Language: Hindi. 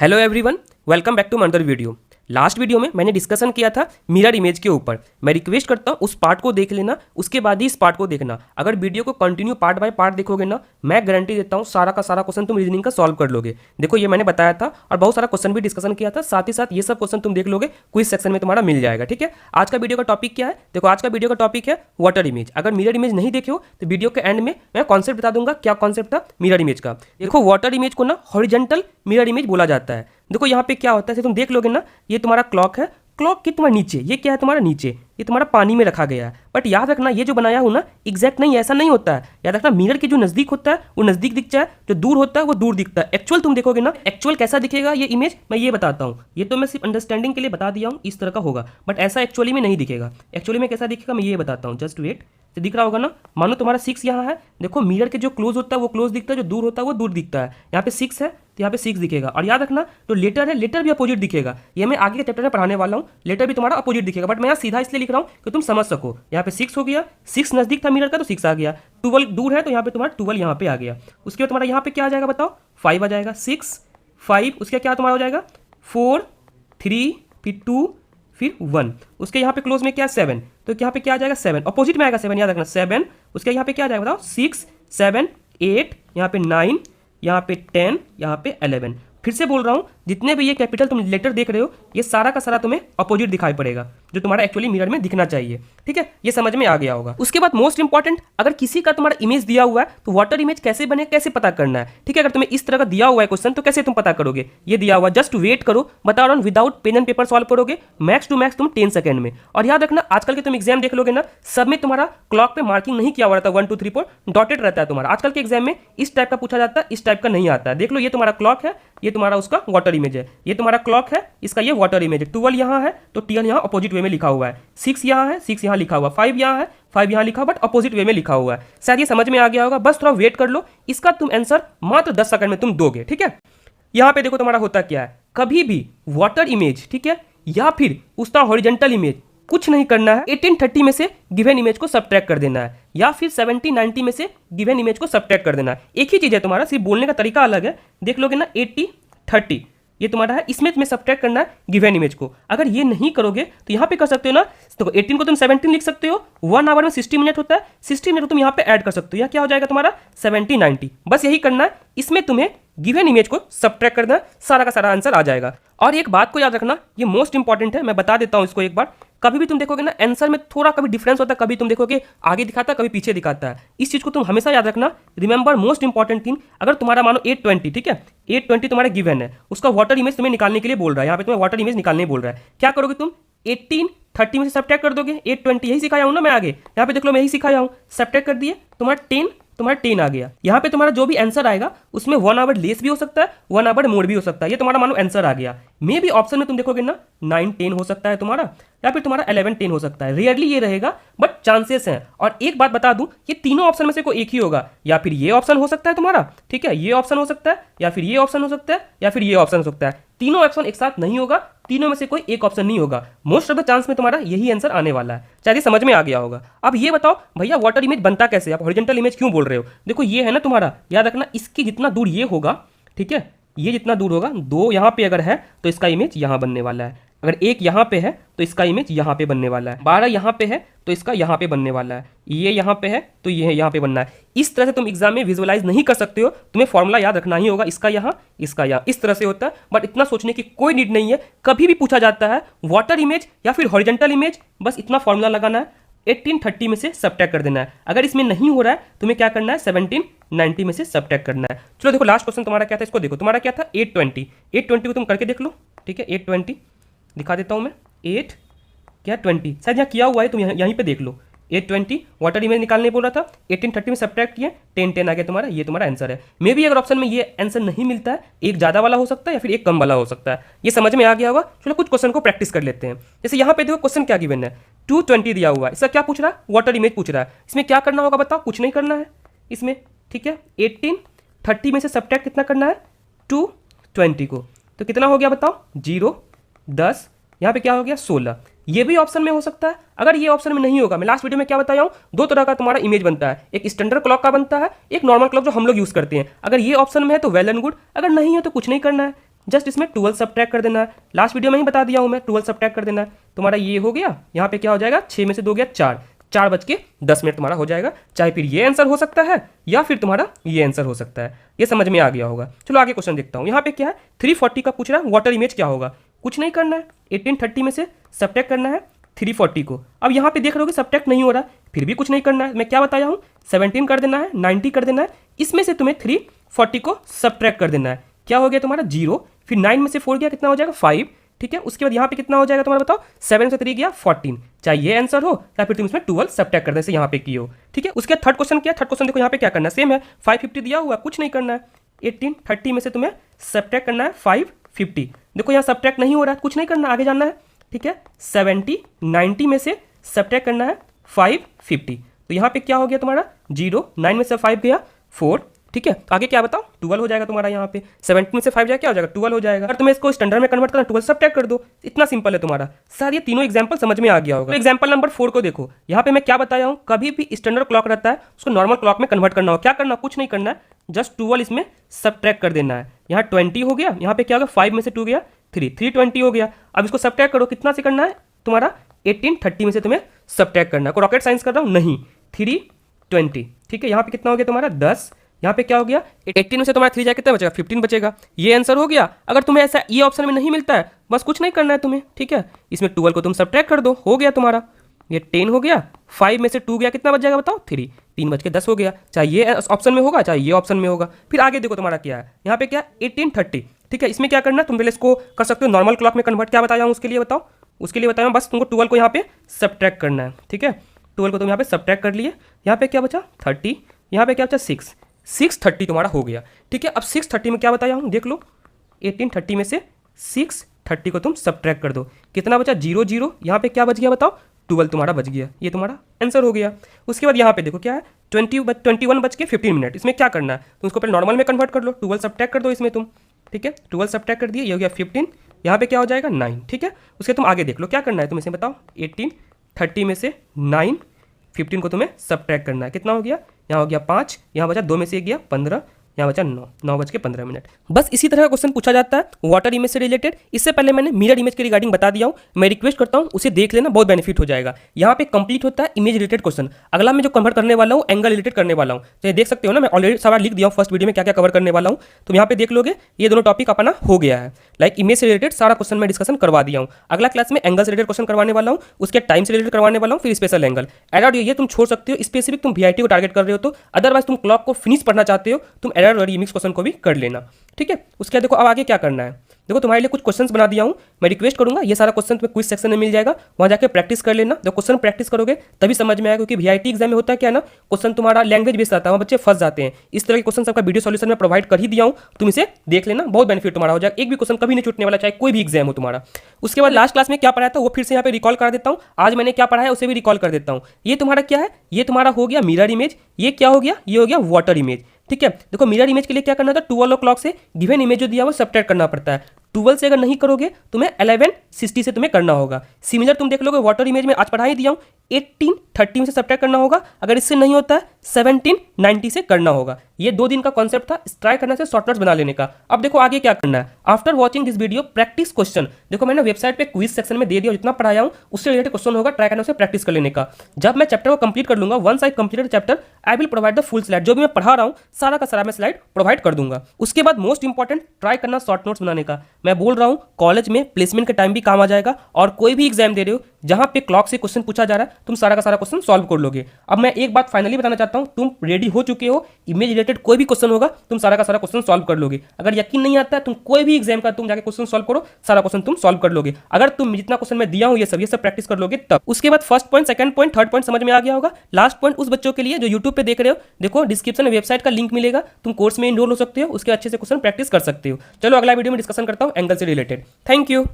Hello everyone, welcome back to another video. Last video में मैंने डिस्कशन किया था मिरर इमेज के ऊपर। मैं रिक्वेस्ट करता हूँ उस पार्ट को देख लेना, उसके बाद ही इस पार्ट को देखना। अगर वीडियो को कंटिन्यू पार्ट बाय पार्ट देखोगे ना, मैं गारंटी देता हूँ सारा का सारा क्वेश्चन तुम रीजनिंग का सॉल्व कर लोगे। देखो ये मैंने बताया था और बहुत सारा क्वेश्चन भी डिस्कशन किया था, साथ ही साथ ये सब क्वेश्चन तुम देख लोगे, क्विज सेक्शन में तुम्हारा मिल जाएगा। ठीक है, आज का वीडियो का टॉपिक क्या है? देखो आज का वीडियो का टॉपिक है वाटर इमेज। अगर मिरर इमेज नहीं देखे हो तो वीडियो के एंड में मैं कॉन्सेप्ट बता दूंगा, क्या कॉन्सेप्ट था मिरर इमेज का। देखो वाटर इमेज को ना हॉरिजॉन्टल मिरर इमेज बोला जाता है। देखो यहाँ पे क्या होता है, तुम देख लोगे ना, ये तुम्हारा क्लॉक है, क्लॉक के तुम्हारे नीचे ये क्या है, तुम्हारा नीचे ये तुम्हारा पानी में रखा गया है। बट याद रखना ये जो बनाया हूँ ना एग्जैक्ट नहीं, ऐसा नहीं होता है। याद रखना मिरर के जो नजदीक होता है वो नजदीक दिखता है, जो दूर होता है वो दूर दिखता है। एक्चुअल तुम देखोगे ना, एक्चुअल कैसा दिखेगा ये इमेज मैं ये बताता हूँ। ये तो मैं सिर्फ अंडरस्टैंडिंग के लिए बता दिया हूँ, इस तरह का होगा, बट ऐसा एक्चुअली में नहीं दिखेगा। एक्चुअली में कैसा दिखेगा मैं ये बताता हूँ, जस्ट वेट। तो दिख रहा होगा ना, मानो तुम्हारा 6 यहाँ है, देखो मिरर के जो क्लोज होता है वो क्लोज दिखता है, जो दूर होता है वो दूर दिखता है। यहाँ पे 6 है तो यहाँ पे 6 दिखेगा। और याद रखना जो लेटर है, लेटर भी अपोजिट दिखेगा। ये मैं आगे के चैप्टर में पढ़ाने वाला हूँ, लेटर भी तुम्हारा अपोजिट दिखेगा, बट मैं यहाँ सीधा इसलिए लिख रहा हूँ कि तुम समझ सको। यहाँ पे 6 हो गया, 6 नजदीक था मिरर का तो 6 आ गया, 12 दूर है तो यहाँ पे तुम्हारा 12 यहाँ पे आ गया। उसके बाद तुम्हारा यहाँ पे क्या आ जाएगा बताओ, 5 आ जाएगा। 6 5 उसके क्या तुम्हारा हो जाएगा, 4 3 फिर 2 फिर 1। उसके यहाँ पे क्लोज में क्या 7, तो यहाँ पे क्या आ जाएगा 7, अपोजिट में आएगा 7, याद रखना 7। उसके यहाँ पे क्या आ जाएगा बताओ, 6 7 8, यहाँ पे 9, यहाँ पे 10, यहाँ पे 11। फिर से बोल रहा हूँ, जितने भी ये कैपिटल तुम लेटर देख रहे हो ये सारा का सारा तुम्हें अपोजिट दिखाई पड़ेगा, जो तुम्हारा एक्चुअली मिरर में दिखना चाहिए। ठीक है, ये समझ में आ गया होगा। उसके बाद मोस्ट इंपॉर्टेंट, अगर किसी का तुम्हारा इमेज दिया हुआ है तो वाटर इमेज कैसे बने, कैसे पता करना है। ठीक है, अगर तुम्हें इस तरह का दिया हुआ है क्वेश्चन तो कैसे तुम पता करोगे, ये दिया हुआ, जस्ट वेट करो, बता रहा हूँ, without pen and paper solve करोगे मैक्स टू मैक्स तुम 10 सेकंड में। और याद रखना आजकल के तुम एग्जाम देख लोगे ना, सब में तुम्हारा क्लॉक पे मार्किंग नहीं किया हुआ रहता, 1 2 3 4 डॉटेड रहता है तुम्हारा। आजकल के एग्जाम में इस टाइप का पूछा जाता है, इस टाइप का नहीं आता है। देख लो ये तुम्हारा क्लॉक है, ये तुम्हारा उसका वाटर इमेज है, ये तुम्हारा क्लॉक है, इसका ये वाटर इमेज है। 12 यहाँ है तो 10 यहाँ अपोजिट वे में लिखा हुआ है, 6 यहाँ है, 6 यहाँ लिखा हुआ, 5 यहाँ है, 5 यहाँ लिखा हुआ, बट अपोजिट वे में लिखा हुआ है। शायद ये समझ में आ गया होगा, बस थोड़ा वेट कर लो, इसका तुम आंसर मात्र 10 सेकंड में तुम दोगे। ठीक है, यहाँ पे देखो तुम्हारा होता क्या है, कभी भी वाटर इमेज, ठीक है, या फिर उसका हॉरिजॉन्टल इमेज कुछ नहीं करना है, 1830 में से गिवन इमेज को सब्ट्रैक्ट कर देना है, या फिर 7090 में से गिवन इमेज को सब्ट्रैक्ट कर देना है। एक ही चीज है तुम्हारा, सिर्फ बोलने का तरीका अलग है। देख लोगे ना 80 30 ये तुम्हारा है, इसमें तुम्हें सब्ट्रैक्ट करना है गिवन इमेज को। अगर ये नहीं करोगे तो यहाँ पे कर सकते हो ना, तो 18 को तुम 17 लिख सकते हो, 1 आवर में 60 मिनट होता है, 60 मिनट तुम यहाँ पे ऐड कर सकते हो, यह क्या हो जाएगा तुम्हारा 70 90। बस यही करना है, इसमें तुम्हें गिवन इमेज को सब्ट्रैक्ट करना है, सारा का सारा आंसर आ जाएगा। और एक बात को याद रखना, ये मोस्ट इंपॉर्टेंट है, मैं बता देता हूँ इसको एक बार। कभी भी तुम देखोगे ना आंसर में थोड़ा कभी डिफरेंस होता है, कभी तुम देखोगे आगे दिखाता है, कभी पीछे दिखाता है। इस चीज को तुम हमेशा याद रखना। रिमेंबर मोस्ट इंपॉर्टेंट थिंग, अगर तुम्हारा मानो 820, ठीक है, 820 तुम्हारा गिवन है, उसका वाटर इमेज तुम्हें निकालने के लिए बोल रहा है, यहाँ पे तुम्हें वाटर इमेज निकालने बोल रहा है, क्या करोगे तुम 1830 में से सब्ट्रैक्ट कर दोगे 820, यही सिखाया हूँ ना मैं आगे, यहाँ पे देख लो मैं यही सिखाया हूँ, सब्ट्रैक्ट कर दिए, तुम्हारा 10 आ गया। यहाँ पे तुम्हारा जो भी आंसर आएगा उसमें 1 आवर लेस भी हो सकता है, 1 आवर मोर भी हो सकता है, ये तुम्हारा मानो आंसर आ गया। मे भी ऑप्शन में तुम देखोगे ना 9 10 हो सकता है तुम्हारा, या फिर तुम्हारा 11 10 हो सकता है, रेयरली ये रहेगा बट चांसेस हैं। और एक बात बता दूं, ये तीनों ऑप्शन में से कोई एक ही होगा, या फिर ये ऑप्शन हो सकता है तुम्हारा, ठीक है, ये ऑप्शन हो सकता है, या फिर ये ऑप्शन हो सकता है, या फिर ये ऑप्शन हो सकता है। तीनों ऑप्शन एक साथ नहीं होगा, तीनों में से कोई एक ऑप्शन नहीं होगा। मोस्ट ऑफ द चांस में तुम्हारा यही आंसर आने वाला है। शायद ये समझ में आ गया होगा। अब ये बताओ भैया वाटर इमेज बनता कैसे, आप हॉरिजॉन्टल इमेज क्यों बोल रहे हो? देखो ये है ना तुम्हारा, याद रखना इसकी जितना दूर ये होगा, ठीक है, ये जितना दूर होगा, 2 यहाँ पे अगर है तो इसका इमेज यहाँ बनने वाला है, अगर 1 यहाँ पे है तो इसका इमेज यहाँ पे बनने वाला है, 12 यहाँ पे है तो इसका यहाँ पे बनने वाला है, ये यहाँ पे है तो ये यहाँ पे बनना है। इस तरह से तुम एग्जाम में विजुअलाइज नहीं कर सकते हो, तुम्हें फॉर्मूला याद रखना ही होगा, इसका यहाँ इस तरह से होता है। बट इतना सोचने की कोई नीड नहीं है, कभी भी पूछा जाता है वाटर इमेज या फिर हॉरिजॉन्टल इमेज, बस इतना फॉर्मूला लगाना है, 1830 में से सब्ट्रैक्ट कर देना है। अगर इसमें नहीं हो रहा है तुम्हें क्या करना है, 1790 में से सब्ट्रैक्ट करना है। चलो देखो लास्ट क्वेश्चन तुम्हारा क्या था, इसको देखो, तुम्हारा क्या था 820 को तुम करके देख लो, ठीक है, 820 दिखा देता हूँ मैं, 8 क्या 20, शायद यहाँ किया हुआ है, तुम यहीं पे देख लो, 820 वाटर इमेज निकालने बोल रहा था, 1830 में सब्ट्रैक्ट किए, 10 10 आ गया तुम्हारा, ये तुम्हारा आंसर है। मे भी अगर ऑप्शन में ये आंसर नहीं मिलता है, एक ज़्यादा वाला हो सकता है या फिर एक कम वाला हो सकता है। ये समझ में आ गया होगा। चलो कुछ क्वेश्चन को प्रैक्टिस कर लेते हैं। जैसे यहाँ पे देखो क्वेश्चन क्या गिवन है, 220 दिया हुआ है, इसका क्या पूछ रहा है, वाटर इमेज पूछ रहा है। इसमें क्या करना होगा बताओ, कुछ नहीं करना है इसमें, ठीक है। 1830 में से सब्ट्रैक्ट कितना करना है, 220 को, तो कितना हो गया बताओ, 0 10, यहाँ पे क्या हो गया 16। ये भी ऑप्शन में हो सकता है। अगर ये ऑप्शन में नहीं होगा, मैं लास्ट वीडियो में क्या बताया हूँ, 2 तरह का तुम्हारा इमेज बनता है, एक स्टैंडर्ड क्लॉक का बनता है, एक नॉर्मल क्लॉक जो हम लोग यूज करते हैं। अगर ये ऑप्शन में है तो वेल एंड गुड, अगर नहीं है तो कुछ नहीं करना है। जस्ट इसमें 12 सब्ट्रैक्ट कर देना है। लास्ट वीडियो में ही बता दिया हूँ मैं, 12 सब्ट्रैक्ट कर देना है। तुम्हारा ये हो गया, यहाँ पे क्या हो जाएगा, 6 में से 2 गया 4, 4:10 तुम्हारा हो जाएगा। चाहे फिर ये आंसर हो सकता है या फिर तुम्हारा ये आंसर हो सकता है। ये समझ में आ गया होगा। चलो आगे क्वेश्चन देखता हूँ। यहाँ पे क्या है, 340 का पूछ रहा है, वाटर इमेज क्या होगा। कुछ नहीं करना है, 1830 में से सब्ट्रैक्ट करना है 340 को। अब यहाँ पे देख रहे हो कि सब्ट्रैक्ट नहीं हो रहा, फिर भी कुछ नहीं करना है। मैं क्या बताया हूँ, 17 कर देना है, 90 कर देना है, इसमें से तुम्हें 340 को सब्ट्रैक्ट कर देना है। क्या हो गया तुम्हारा 0, फिर 9 में से 4 गया, कितना हो जाएगा 5, ठीक है। उसके बाद यहाँ पे कितना हो जाएगा तुम्हारा बताओ, 7 से 3 गया 14। चाहे ये आंसर हो या फिर तुम इसमें 12 सब्ट्रैक्ट कर दे, से यहाँ पे की हो, ठीक है। उसके थर्ड क्वेश्चन क्या, थर्ड क्वेश्चन देखो यहाँ पे क्या करना है, सेम है, 550 दिया हुआ, कुछ नहीं करना है। 1830 में से तुम्हें सब्ट्रैक्ट करना है 550। देखो यहाँ सब्ट्रैक्ट नहीं हो रहा है, कुछ नहीं करना, आगे जाना है, ठीक है। 90 में से सब्ट्रैक्ट करना है 550। तो यहाँ पे क्या हो गया तुम्हारा 0, 9 में से 5 गया 4, ठीक है। आगे क्या बताओ, 12 हो जाएगा तुम्हारा। यहाँ पे 17 में से 5 जाएगा, क्या हो जाएगा 12 हो जाएगा। अगर तुम्हें इसको स्टैंडर्ड में कन्वर्ट करना, 12 सब्ट्रैक्ट कर दो, इतना सिंपल है तुम्हारा। सर ये तीनों एग्जांपल समझ में आ गया होगा। तो एग्जांपल नंबर 4 को देखो, यहाँ पे मैं क्या बताया हूँ, कभी भी स्टैंडर्ड क्लॉक रहता है उसको नॉर्मल क्लॉक में कन्वर्ट करना हो, क्या करना, कुछ नहीं करना है, जस्ट 12 इसमें सब्ट्रैक्ट कर देना है। यहाँ 20 हो गया, यहाँ पे क्या होगा, 5 में से 2 गया 320 हो गया। अब इसको सब्ट्रैक्ट करो, कितना से करना है तुम्हारा, 1830 में से तुम्हें सब्ट्रैक्ट करना है। कोई रॉकेट साइंस कर रहा हूँ नहीं, 320, ठीक है। यहाँ पे कितना हो गया तुम्हारा 10, यहाँ पे क्या हो गया 18 में से तुम्हारा 3 जाए कितना बचेगा, 15 बचेगा। ये आंसर हो गया। अगर तुम्हें ऐसा ये ऑप्शन में नहीं मिलता है, बस कुछ नहीं करना है तुम्हें, ठीक है। इसमें 12 को तुम सब्ट्रैक्ट कर दो, हो गया तुम्हारा ये 10 हो गया, 5 में से 2 गया, कितना बच जाएगा बताओ 3, 3 बच के 10 हो गया। चाहे ये ऑप्शन में होगा, चाहे ये ऑप्शन में होगा। फिर आगे देखो तुम्हारा क्या है, यहाँ पे क्या 1830, ठीक है। इसमें क्या करना है, तुम पहले इसको कर सकते हो नॉर्मल क्लॉक में कन्वर्ट, क्या बताया हूँ उसके लिए बताओ, उसके लिए बताया हूँ बस तुमको 12 को यहाँ पे सब्ट्रैक्ट करना है, ठीक है। 12 को तुम यहाँ पे सब्ट्रैक्ट कर लिए, यहाँ पे क्या बचा 30, यहाँ पे क्या बचा 630 तुम्हारा हो गया, ठीक है। अब 630 में क्या बताया हूँ देख लो, 1830 में से 630 को तुम सब्ट्रैक्ट कर दो, कितना बचा 0 0, यहाँ पे क्या बच गया बताओ 12 तुम्हारा बच गया, ये तुम्हारा आंसर हो गया। उसके बाद यहाँ पे देखो क्या है 21 बज के 15 मिनट, इसमें क्या करना है, तुम इसको पहले नॉर्मल में कन्वर्ट कर लो, 12 सब्ट्रैक्ट कर दो इसमें तुम, ठीक है। 12 सब्ट्रैक्ट कर दिए, ये हो गया 15, यहाँ पे क्या हो जाएगा 9, ठीक है। उसके तुम आगे देख लो क्या करना है, तुम इसे बताओ 1830 में से 9, 15 को तुम्हें सब्ट्रैक्ट करना है, कितना हो गया, यहाँ हो गया 5, यहाँ बचा 2 में से 1 गया 15, यहाँ बचा 9 बज के 15 मिनट। बस इसी तरह का क्वेश्चन पूछा जाता है वाटर इमेज से रिलेटेड। इससे पहले मैंने मिरर इमेज के रिगार्डिंग बता दिया हूँ, मैं रिक्वेस्ट करता हूँ उसे देख लेना, बहुत बेनिफिट हो जाएगा। यहाँ पे कंप्लीट होता है इमेज रिलेटेड क्वेश्चन। अगला मैं जो कन्वर्ट करने वाला हूँ एंगल रिलेटेड करने वाला हूँ, तो ये देख सकते हो ना, मैं ऑलरेडी सारा लिख दिया हूँ फर्स्ट वीडियो में क्या क्या कवर करने वाला हूँ। तुम यहाँ पे देख लोगे, ये दोनों टॉपिक अपना हो गया है। लाइक इमेज से रिलेटेड सारा क्वेश्चन मैं डिस्कशन करवा दिया हूँ। अगला क्लास में एंगल से रिलेटेड क्वेश्चन करवाने वाला हूँ, उसके टाइम से रिलेटेड करवाने वाला हूँ, फिर स्पेशल एंगल एरर ये तुम छोड़ सकते हो, स्पेसिफिक तुम वीआईटी को टारगेट कर रहे हो तो, अदरवाइज तुम क्लॉक को फिनिश पढ़ना चाहते हो तुम एरर और रिमिक्स क्वेश्चन को भी कर लेना, ठीक है। उसके बाद देखो अब आगे क्या करना है, देखो तुम्हारे लिए कुछ क्वेश्चंस बना दिया हूँ, मैं रिक्वेस्ट करूंगा ये सारा क्वेश्चन तुम्हें क्विज सेक्शन में मिल जाएगा, वहाँ जाकर प्रैक्टिस कर लेना। जब क्वेश्चन प्रैक्टिस करोगे तभी समझ में आएगा, क्योंकि वीआईटी एग्जाम में होता है क्या ना, क्वेश्चन तुम्हारा लैंग्वेज बेस्ड आता है, वहाँ बच्चे फंस जाते हैं। इस तरह के क्वेश्चन सबका वीडियो सॉल्यूशन में प्रोवाइड कर ही दिया हूँ, तुम इसे देख लेना, बहुत बेनिफिट तुम्हारा हो जाएगा, एक भी क्वेश्चन कभी नहीं छूटने वाला, चाहे कोई भी एग्जाम हो तुम्हारा। उसके बाद लास्ट क्लास में क्या पढ़ाया था वो फिर से यहाँ पे रिकॉल कर देता हूँ, आज मैंने क्या पढ़ाया उसे भी रिकॉल कर देता हूँ। ये तुम्हारा क्या है, ये तुम्हारा हो गया मिरर इमेज, ये क्या हो गया, ये हो गया वाटर इमेज, ठीक है। देखो मिरर इमेज के लिए क्या करना था, 12 o'clock से गिवन इमेज जो दिया वो सब्ट्रैक्ट करना पड़ता है। 12 से अगर नहीं करोगे तुम्हें 1160 से तुम्हें करना होगा। सिमिलर तुम देख लोगे वाटर इमेज में आज पढ़ा ही दिया हूँ, 1830 से सब्ट्रैक्ट करना होगा, अगर इससे नहीं होता है 1790 से करना होगा। ये 2 दिन का कॉन्सेप्ट था, ट्राई करना से शॉर्ट नोट्स बना लेने का। अब देखो आगे क्या करना है, after watching this video practice question, देखो मैंने वेबसाइट पे क्विज सेक्शन में दे दिया, जितना पढ़ाया हूँ उससे रिलेटेड क्वेश्चन होगा, ट्राई करना से प्रैक्टिस कर लेने का। जब मैं चैप्टर को कंप्लीट कर लूंगा, once I completed chapter I will provide the full slide, जो भी मैं पढ़ा रहा हूँ सारा का सारा मैं स्लाइड प्रोवाइड कर दूंगा। उसके बाद मोस्ट इंपॉर्टेंट ट्राई करना शॉर्ट नोट्स बनाने का। मैं बोल रहा हूँ कॉलेज में प्लेसमेंट के टाइम भी काम आ जाएगा, और कोई भी एग्जाम दे रहे हो जहां पे क्लॉक से क्वेश्चन पूछा जा रहा है तुम सारा का सारा क्वेश्चन सॉल्व कर लोगे। अब मैं एक बात फाइनली बताना चाहता हूं, तुम रेडी हो चुके हो, इमेज रिलेटेड कोई भी क्वेश्चन होगा तुम सारा का सारा क्वेश्चन सॉल्व कर लोगे। अगर यकीन नहीं आता है तुम कोई भी एग्जाम का तुम जाके क्वेश्चन सॉल्व करो, सारा क्वेश्चन तुम सॉल्व कर लोगे। अगर तुम जितना क्वेश्चन मैं दिया हूं ये सब प्रैक्टिस कर लोगे तब। उसके बाद first point, second point, third point समझ में आ गया होगा। लास्ट पॉइंट उस बच्चों के लिए जो यूट्यूब पे देख रहे हो, देखो डिस्क्रिप्शन में वेबसाइट का लिंक मिलेगा, तुम कोर्स में इनरोल हो सकते हो, उसके अच्छे से क्वेश्चन प्रैक्टिस कर सकते हो। चलो अगला वीडियो में डिस्कशन करता हूं एंगल से रिलेटेड। Thank you.